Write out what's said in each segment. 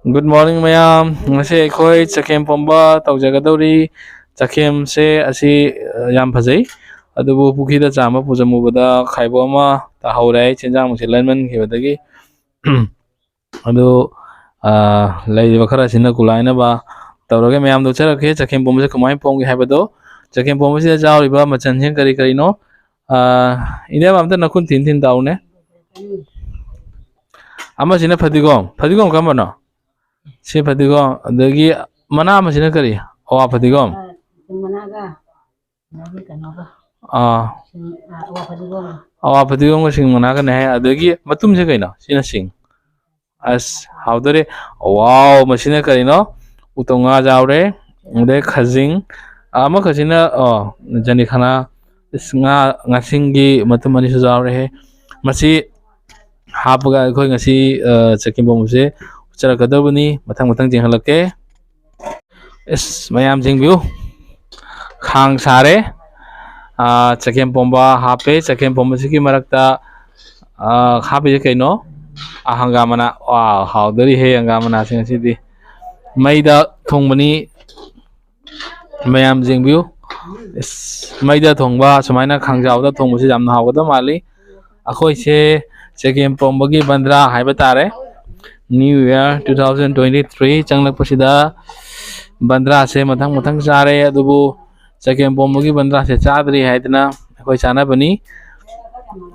Good morning mayam. Ngasi akhoi chakem pomba tawjagadori. Chakem se asi yam phajai. Adubu pukhida chama pujamubada khaibo ama tahaurai chenjang mungsi lanman khibadagi. Adu laiba khara sina kulaina ba tawrage mayam do charake chakem pomba se kamai pomgi haibado. Chakem pomba se jawriba machan hen kari kari no. Ida bamta nakun tin tin daune. Ama sina Fadigom kamano. Si Fadigom adagi mana ama sina kari. Awa Fadigom. Awa Fadigom ko sing mana ka nahe adagi matum se kaino sina sing. As how dare wow masina kari no utonga jawre ade khajing ama khajina jani khana ngasingi matum ani su jawre he masi hapaga akhoi ngasi chakim bomse charakadabani mathang jenghalake es mayam jingbiu khang sare chakem pomba hape chakem pomba siki marakta hape kaino ahangamana wow hawdari he hangamana sing sidi maida thongbani mayam jingbiu es maida thongba sumaina khangjawda thongbusi jamna hawgada mali akhoi se chakem pombagi bandra haiba tare New Year 2023 changlak pasida bandra se mathang chare adubu chakem pombagi bandra se chadri haidna akhoi chana bani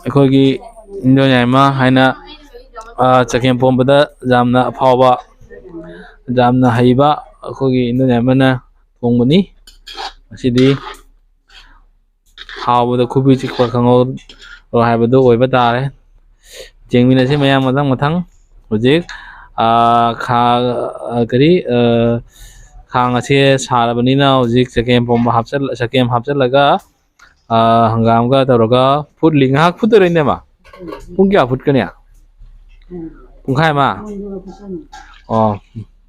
akhoi gi indoyaima haina chakem pombada jamna phawba jamna haiba akhoi gi indoyaima na thongbani asidi hawbada khubi chikpa khango ro haibado oiba tare jengmina se mayam mathang hojik kari khang ase sarabanina hojik chakem pomba chakem hapchalaga hangam ga tawraga futli ngak futare nema pung kya fut kania pungkhai ma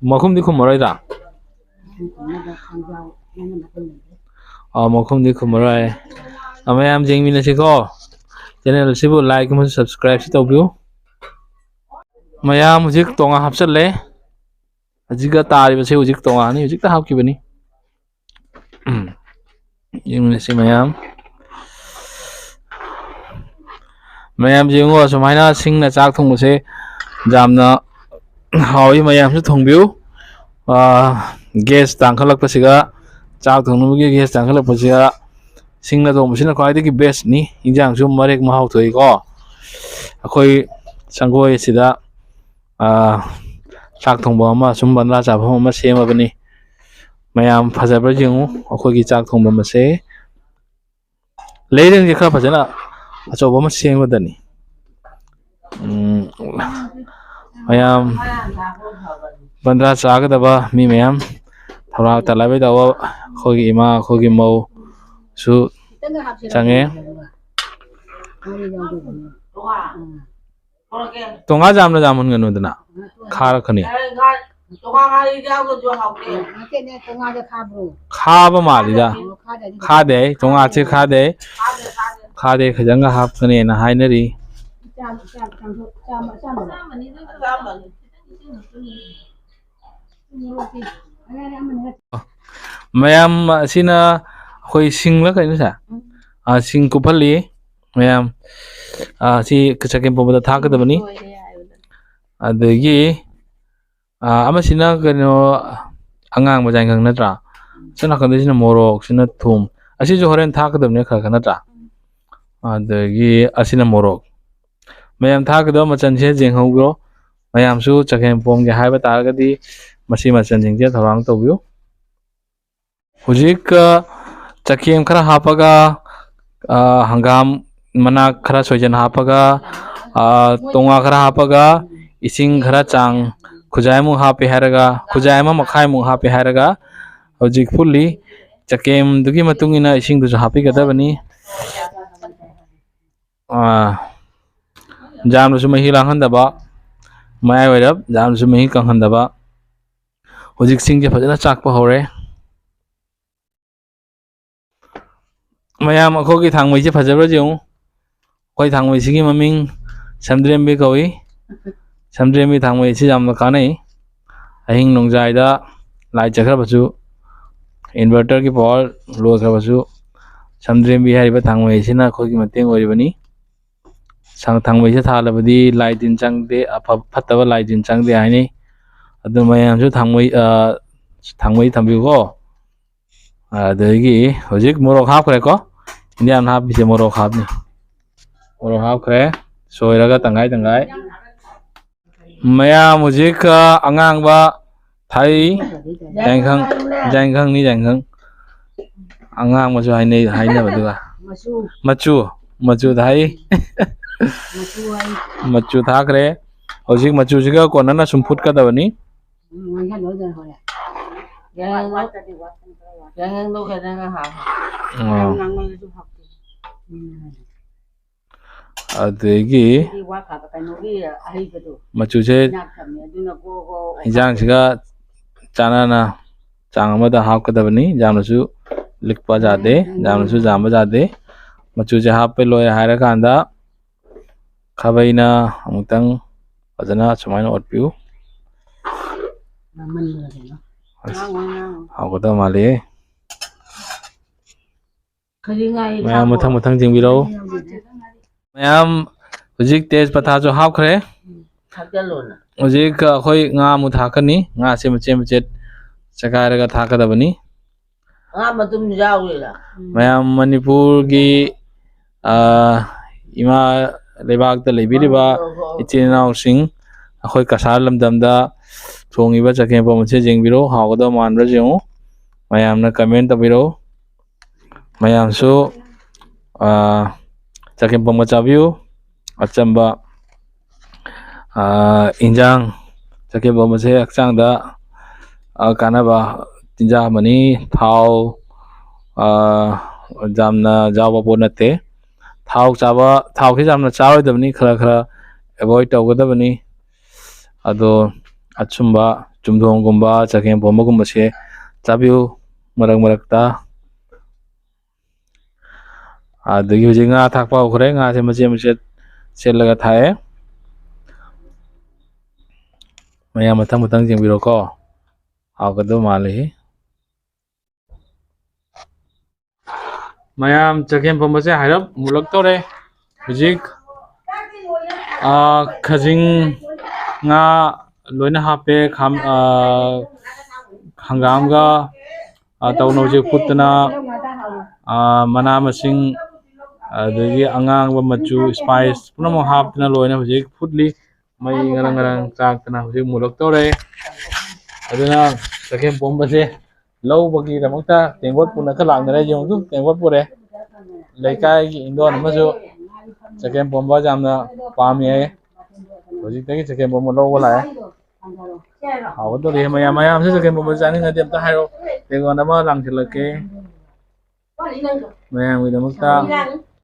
makhum di khumoroi da makhum di khumoroi amayam jengmina se ko channel sibu like and subscribe si tawbiu mayam hujik tonga hapchalle ajiga tari base hujik tonga ni hujik ta hapkibani yengmina se mayam jengo sumaina singna chak thongbase jamna hawi mayam su thongbiu gas tangkhalak pasiga chak thongnugi gas tangkhalak pasiga singna thongbasina khwaidagi best ni injang su marek mahau thoi ko akhoi sangoi sida chak thongba ama sum bandra chabam ama semabani mayam phajabra jengu akhoi gi chak thongba mase leireng je khara phajana achoba ma semgadani mayam bandra chagadaba mi mayam thora talabai dawa khoi gi ima khoi gi mau su change tonga jamna jamun ganu dana khar khani khaba malida khade tonga che khade khajanga hap khani na hainari mayam sina khoi singla kainu sa sing kupali mayam si chakem pomba thakadabani adagi amasina kano angang bajang khang natra sana khande sina morok sina thum asi jo horen thakadabne khara natra adagi asina morok mayam thakadaba machan se jenghogro mayam su chakem pomge haiba taragadi masi machan jingje thorang tawbiu hujik chakem khara hapaga hangam mana khara soijan hapaga tonga khara hapaga ising khara chang khujaimu hape haraga khujaima makhai mu hape haraga hojik fully chakem dugi matungina ising du hape gadabani jamnu su mahi langhandaba mai wairab jamnu su mahi kanghandaba hojik singje phajana chakpa hore mayam akhogi thangmai je phajabra jeu koi thangmai sigi maming samdrembi kawi samdrembi thangmai si jamna kanai ꯑꯍꯤꯡ ꯅꯣꯡꯖꯥꯏꯗ ꯂꯥꯏ ꯆꯠꯈ꯭ꯔꯕꯁꯨ ꯏꯟꯚꯔꯇꯔꯒꯤ power ꯂꯣꯏꯈ꯭ꯔꯕꯁꯨ ꯁꯝꯗ꯭ꯔꯦꯝꯕꯤ ꯍꯥꯏꯔꯤꯕ ꯊꯥꯡꯃꯩ ꯑꯁꯤꯅ ꯑꯩꯈꯣꯏꯒꯤ ꯃꯇꯦꯡ ꯑꯣꯏꯔꯤꯕꯅꯤ ꯊꯥꯡꯃꯩꯁꯦ ꯊꯥꯜꯂꯕꯗꯤ ꯂꯥꯏ ꯇꯤꯟ ꯆꯪꯗꯦ ꯐꯠꯇꯕ ꯂꯥꯏ ꯇꯤꯟ ꯆꯪꯗꯦ ꯍꯥꯏꯅꯩ ꯑꯗꯨ ꯃꯌꯥꯝꯁꯨ ꯊꯥꯡꯃꯩ ꯊꯝꯕꯤꯌꯨꯀꯣ ꯑꯗꯒꯤ ꯍꯧꯖꯤꯛ ꯃꯣꯔꯣꯛ ꯍꯥꯞꯈ꯭ꯔꯦꯀꯣ ꯏꯟዲꯌꯥꯟ ꯍꯥꯞꯄꯤꯁꯦ ꯃꯣꯔꯣꯛ ꯍꯥꯞꯅꯤ ꯃꯣꯔꯣꯛ ꯍꯥꯞꯈ꯭ꯔꯦ ꯁꯣꯏꯔꯒ ꯇꯪꯈꯥꯏ ꯇꯪꯈꯥꯏ ꯃꯌꯥꯝ ꯍꯧꯖꯤꯛ ꯑꯉꯥꯡꯕ ꯊꯥꯏ ꯖꯥꯏꯈꯪꯅꯤ ꯑꯉꯥꯡꯕꯁꯨ ꯍꯥꯏꯅꯕꯗꯨꯒ ꯃꯆꯨ ꯊꯥꯏ ꯃꯆꯨ ꯊꯥꯈ꯭ꯔꯦ ꯍꯧꯖꯤꯛ ꯃꯆꯨꯁꯤꯒ ꯀꯣꯟꯅꯅ ꯁꯨꯝ ꯐꯨꯠꯀꯗꯕꯅꯤ ꯑꯗꯒꯤ ꯃꯆꯨꯁꯦ ꯏꯟꯖꯥꯡꯁꯤꯒ ꯆꯥꯟꯅꯅ ꯆꯥꯡ ꯑꯃꯗ ꯍꯥꯞꯀꯗꯕꯅꯤ ꯌꯥꯝꯅꯁꯨ ꯂꯤꯛꯄ ꯌꯥꯗꯦ ꯌꯥꯝꯅꯁꯨ ꯖꯥꯝꯕ ꯌꯥꯗꯦ ꯃꯆꯨꯁꯦ ꯍꯥꯞꯄ ꯂꯣꯏꯔꯦ ꯍꯥꯏꯔꯀꯥꯟꯗ ꯈꯥꯕꯩꯅ ꯑꯃꯨꯛꯇꯪ ꯐꯖꯅ ꯁꯨꯃꯥꯏꯅ ꯑꯣꯠꯄꯤꯌꯨ ꯍꯥꯎꯒꯗꯕ ꯃꯥꯜꯂꯤ ꯃꯌꯥꯝ ꯃꯊꯪ ꯆꯦꯡꯕꯤꯔꯛꯎ ꯃꯌꯥꯝ ꯍꯧꯖꯤꯛ ꯇꯦꯖꯄꯇꯥꯁꯨ ꯍꯥꯞꯈ꯭ꯔꯦ ꯍꯧꯖꯤꯛ ꯑꯩꯈꯣꯏ ꯉꯥ ꯑꯃꯨꯛ ꯊꯥꯛꯀꯅꯤ ꯉꯥꯁꯦ ꯃꯆꯦꯠ ꯆꯀꯥꯏꯔꯒ ꯊꯥꯛꯀꯗꯕꯅꯤ ꯃꯌꯥꯝ ꯃꯅꯤꯄꯨꯔꯒꯤ ꯏꯃꯥ ꯂꯩꯕꯥꯛꯇ ꯂꯩꯕꯤꯔꯤꯕ ꯏꯆꯤꯜ ꯏꯅꯥꯎꯁꯤꯡ ꯑꯩꯈꯣꯏ ꯀꯁꯥꯔ ꯂꯝꯗꯝꯗ ꯊꯣꯡꯉꯤꯕ ꯆꯒꯦꯝꯄꯣꯝ ꯑꯁꯤ ꯌꯦꯡꯕꯤꯔꯛꯎ ꯍꯥꯎꯒꯗꯕ ꯃꯥꯟꯕ꯭ꯔꯥ ꯌꯦꯡꯉꯨ ꯃꯌꯥꯝꯅ ꯀꯃꯦꯟ ꯇꯧꯕꯤꯔꯛꯎ ꯃꯌꯥꯝꯁꯨ ꯆꯒꯦꯝꯄꯣꯝꯕ ꯆꯥꯕꯤꯌꯨ ꯑꯆꯝꯕ ꯏꯟꯖꯥꯡ ꯆꯒꯦꯝꯄꯣꯝꯕꯁꯦ ꯍꯛꯆꯥꯡꯗ ꯀꯥꯟꯅꯕ ꯆꯤꯟꯖꯥꯛ ꯑꯃꯅꯤ ꯊꯥꯎ ꯌꯥꯝꯅ ꯌꯥꯎꯕ ꯄꯣꯠ ꯅꯠꯇꯦ ꯊꯥꯎꯁꯤ ꯌꯥꯝꯅ ꯆꯥꯔꯣꯏꯗꯕꯅꯤ ꯈꯔ ꯑꯦꯚꯣꯏꯠ ꯇꯧꯒꯗꯕꯅꯤ ꯑꯗꯣ ꯑꯆꯨꯝꯕ ꯆꯨꯝꯊꯣꯡꯒꯨꯝꯕ ꯆꯒꯦꯝꯄꯣꯝꯕꯒꯨꯝꯕꯁꯦ ꯆꯥꯕꯤꯌꯨ ꯃꯔꯛꯇ ꯑꯗꯒꯤ ꯍꯧꯖꯤꯛ ꯉꯥ ꯊꯥꯛꯄ ꯍꯧꯈ꯭ꯔꯦ ꯉꯥꯁꯦ ꯃꯆꯦꯠ ꯁꯦꯠꯂꯒ ꯊꯥꯛꯑꯦ ꯃꯌꯥꯝ ꯃꯊꯪ ꯌꯦꯡꯕꯤꯔꯣꯀꯣ ꯍꯥꯎꯒꯗꯕ ꯃꯥꯜꯂꯤ ꯃꯌꯥꯝ ꯆꯒꯦꯝꯄꯣꯝꯕꯁꯦ ꯍꯥꯏꯔꯞ ꯃꯨꯜꯂꯛꯇꯧꯔꯦ ꯍꯧꯖꯤꯛ ꯈꯖꯤꯡ ꯉꯥ ꯂꯣꯏꯅ ꯍꯥꯞꯄꯦ ꯍꯪꯒꯥꯝꯒ ꯇꯧꯅ ꯐꯨꯠꯇꯅ ꯃꯅꯥ ꯃꯁꯤꯡ ꯑꯗꯒꯤ ꯑꯉꯥꯡꯕ ꯃꯆꯨ ꯏꯁꯄꯥꯏꯁ ꯄꯨꯝꯅꯃꯛ ꯍꯥꯞꯇꯅ ꯂꯣꯏꯅ ꯍꯧꯖꯤꯛ ꯐꯨꯠꯂꯤ ꯃꯩ ꯉꯔꯪ ꯆꯥꯛꯇꯅ ꯍꯧꯖꯤꯛ ꯃꯨꯜꯂꯛꯇꯧꯔꯦ ꯑꯗꯨꯅ ꯆꯒꯦꯝꯄꯣꯝꯕꯁꯦ ꯂꯧꯕꯒꯤꯗꯃꯛꯇ ꯇꯦꯡꯀꯣꯠ ꯄꯨꯅ ꯂꯥꯛꯅꯔꯦ ꯌꯦꯡꯉꯨ ꯇꯦꯡꯀꯣꯠ ꯄꯨꯔꯦ ꯂꯩꯀꯥꯏꯒꯤ ꯏꯪꯈꯣꯜ ꯑꯃꯁꯨ ꯆꯒꯦꯝꯄꯣꯝꯕ ꯌꯥꯝꯅ ꯄꯥꯝꯃꯤ ꯍꯥꯏ ꯍꯧꯖꯤꯛꯇꯒꯤ ꯆꯒꯦꯝꯄꯣꯝꯕ ꯂꯧꯕ ꯂꯥꯛꯑꯦ ꯍꯥꯎꯒꯗꯧꯔꯤ ꯃꯌꯥꯝꯁꯨ ꯆꯒꯦꯝꯄꯣꯝꯕ ꯆꯥꯅꯤꯡꯉꯗꯤ ꯑꯝꯇ ꯍꯥꯏꯔꯛꯑꯣ ꯇꯦꯡꯀꯣꯠ ꯑꯃ ꯂꯥꯡꯁꯤꯜꯂꯛꯀꯦ ꯃꯌꯥꯝꯒꯤꯗꯃꯛꯇ